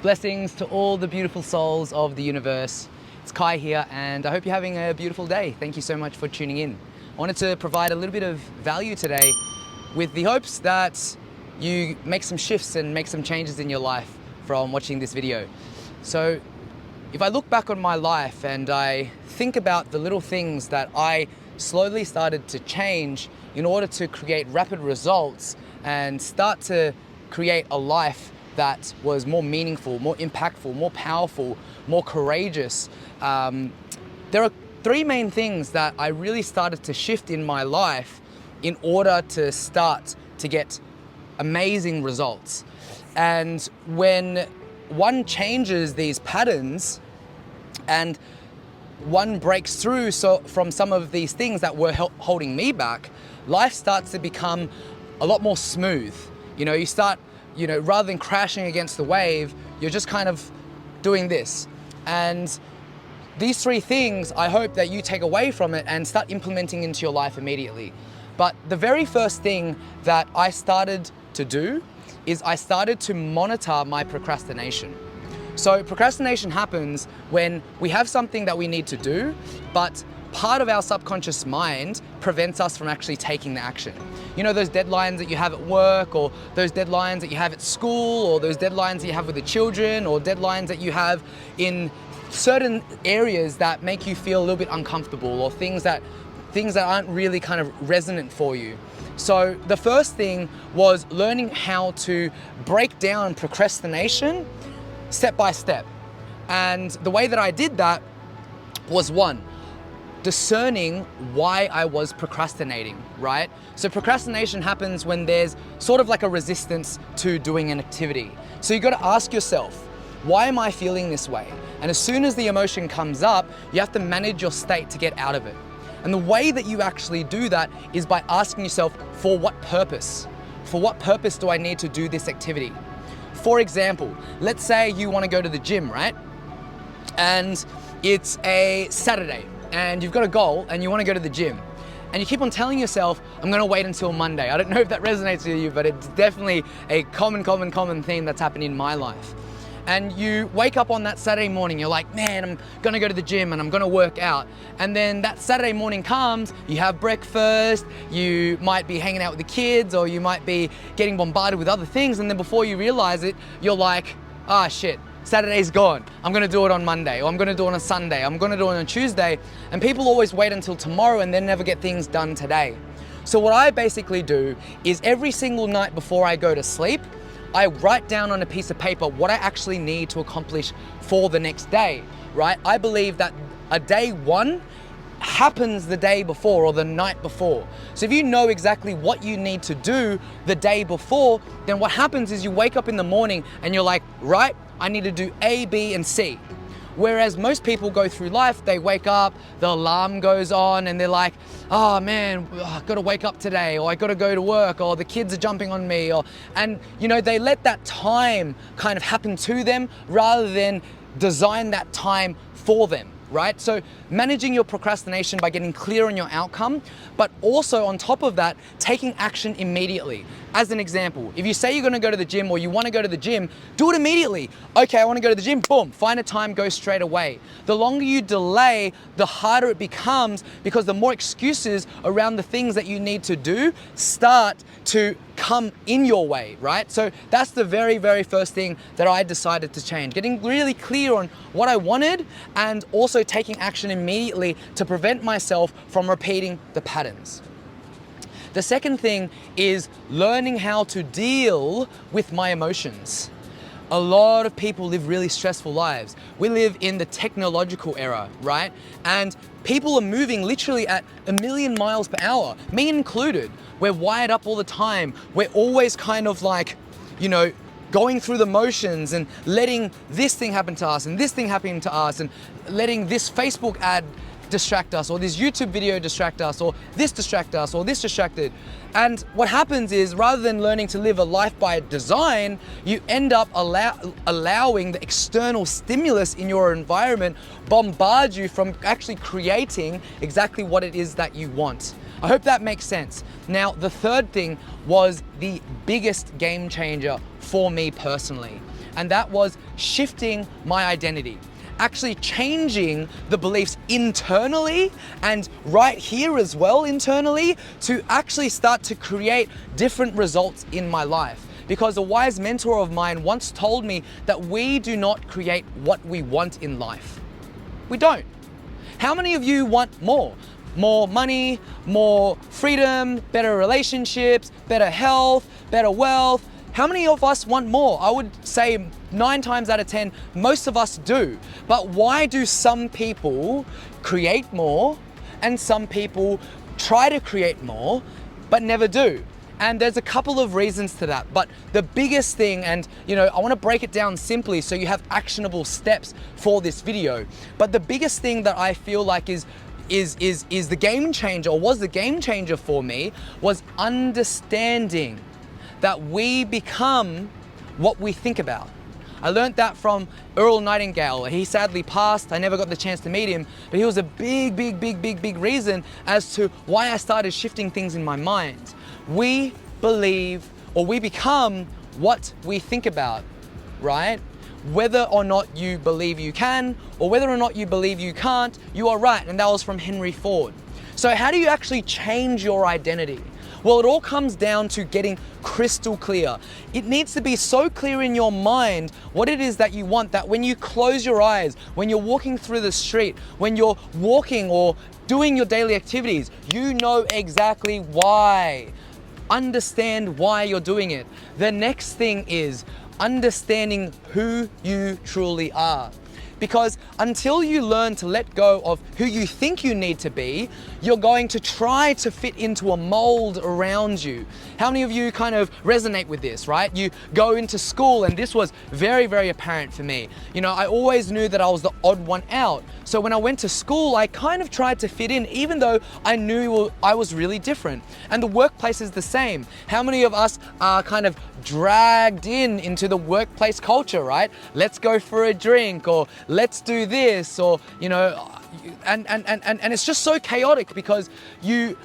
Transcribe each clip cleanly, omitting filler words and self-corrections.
Blessings to all the beautiful souls of the universe. It's Khai here, and I hope you're having a beautiful day. Thank you so much for tuning in. I wanted to provide a little bit of value today with the hopes that you make some shifts and make some changes in your life from watching this video. So if I look back on my life and I think about the little things that I slowly started to change in order to create rapid results and start to create a life that was more meaningful, more impactful, more powerful, more courageous. There are three main things that I really started to shift in my life in order to start to get amazing results. And when one changes these patterns and one breaks through from some of these things that were holding me back, life starts to become a lot more smooth. You start, rather than crashing against the wave, you're just kind of doing this. And these three things, I hope that you take away from it and start implementing into your life immediately. But the very first thing that I started to do is I started to monitor my procrastination. So procrastination happens when we have something that we need to do, but part of our subconscious mind prevents us from actually taking the action. Those deadlines that you have at work, or those deadlines that you have at school, or those deadlines that you have with the children, or deadlines that you have in certain areas that make you feel a little bit uncomfortable, or things that aren't really kind of resonant for you. So the first thing was learning how to break down procrastination step by step. And the way that I did that was, one, discerning why I was procrastinating, right? So procrastination happens when there's sort of like a resistance to doing an activity. So you got to ask yourself, why am I feeling this way? And as soon as the emotion comes up, you have to manage your state to get out of it. And the way that you actually do that is by asking yourself, for what purpose? For what purpose do I need to do this activity? For example, let's say you want to go to the gym, right? And it's a Saturday and you've got a goal and you want to go to the gym. And you keep on telling yourself, I'm going to wait until Monday. I don't know if that resonates with you, but it's definitely a common theme that's happened in my life. And you wake up on that Saturday morning, you're like, man, I'm going to go to the gym and I'm going to work out. And then that Saturday morning comes, you have breakfast, you might be hanging out with the kids, or you might be getting bombarded with other things. And then before you realize it, you're like, ah, shit, Saturday's gone. I'm going to do it on Monday, or I'm going to do it on a Sunday, I'm going to do it on a Tuesday. And people always wait until tomorrow and then never get things done today. So what I basically do is every single night before I go to sleep, I write down on a piece of paper what I actually need to accomplish for the next day, right? I believe that a day one happens the day before or the night before. So if you know exactly what you need to do the day before, then what happens is you wake up in the morning and you're like, right, I need to do A, B, and C. Whereas most people go through life, they wake up, the alarm goes on, and they're like, oh man, I've got to wake up today, or I got to go to work, or the kids are jumping on me, and they let that time kind of happen to them rather than design that time for them, right? So managing your procrastination by getting clear on your outcome, but also on top of that, taking action immediately. As an example, if you say you're going to go to the gym or you want to go to the gym, do it immediately. Okay, I want to go to the gym, boom, find a time, go straight away. The longer you delay, the harder it becomes, because the more excuses around the things that you need to do start to come in your way, right? So that's the very, very first thing that I decided to change. Getting really clear on what I wanted and also taking action immediately to prevent myself from repeating the patterns. The second thing is learning how to deal with my emotions. A lot of people live really stressful lives. We live in the technological era, right? And people are moving literally at 1,000,000 miles per hour, me included. We're wired up all the time. We're always kind of like, going through the motions and letting this thing happen to us and this thing happen to us, and letting this Facebook ad distract us, or this YouTube video distract us, or this distract us, or this distracted. And what happens is, rather than learning to live a life by design, you end up allowing the external stimulus in your environment bombard you from actually creating exactly what it is that you want. I hope that makes sense. Now, the third thing was the biggest game changer for me personally. and that was shifting my identity. Actually changing the beliefs internally and right here as well internally to actually start to create different results in my life. Because a wise mentor of mine once told me that we do not create what we want in life. We don't. How many of you want more? More money, more freedom, better relationships, better health, better wealth? How many of us want more? I would say 9 times out of 10, most of us do. But why do some people create more and some people try to create more but never do? And there's a couple of reasons to that. But the biggest thing, and I want to break it down simply so you have actionable steps for this video. But the biggest thing that I feel like is the game changer, or was the game changer for me, was understanding that we become what we think about. I learned that from Earl Nightingale. He sadly passed. I never got the chance to meet him, but he was a big reason as to why I started shifting things in my mind. We believe, or we become what we think about, right? Whether or not you believe you can, or whether or not you believe you can't, you are right. And that was from Henry Ford. So how do you actually change your identity? Well, it all comes down to getting crystal clear. It needs to be so clear in your mind what it is that you want, that when you close your eyes, when you're walking through the street, when you're walking or doing your daily activities, you know exactly why. Understand why you're doing it. The next thing is understanding who you truly are. Because until you learn to let go of who you think you need to be, you're going to try to fit into a mold around you. How many of you kind of resonate with this, right? You go into school, and this was very apparent for me. I always knew that I was the odd one out. So when I went to school, I kind of tried to fit in, even though I knew I was really different. And the workplace is the same. How many of us are kind of dragged into the workplace culture, right? Let's go for a drink, or let's do this, or and it's just so chaotic because you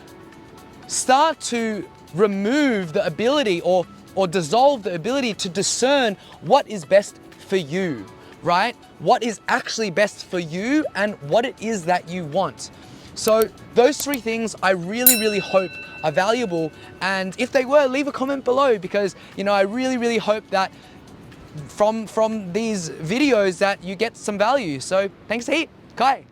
start to remove the ability or dissolve the ability to discern what is best for you, right? What is actually best for you and what it is that you want. So those 3 things I really hope are valuable, and if they were, leave a comment below, because I really hope that from these videos that you get some value. So thanks a heap. Khai.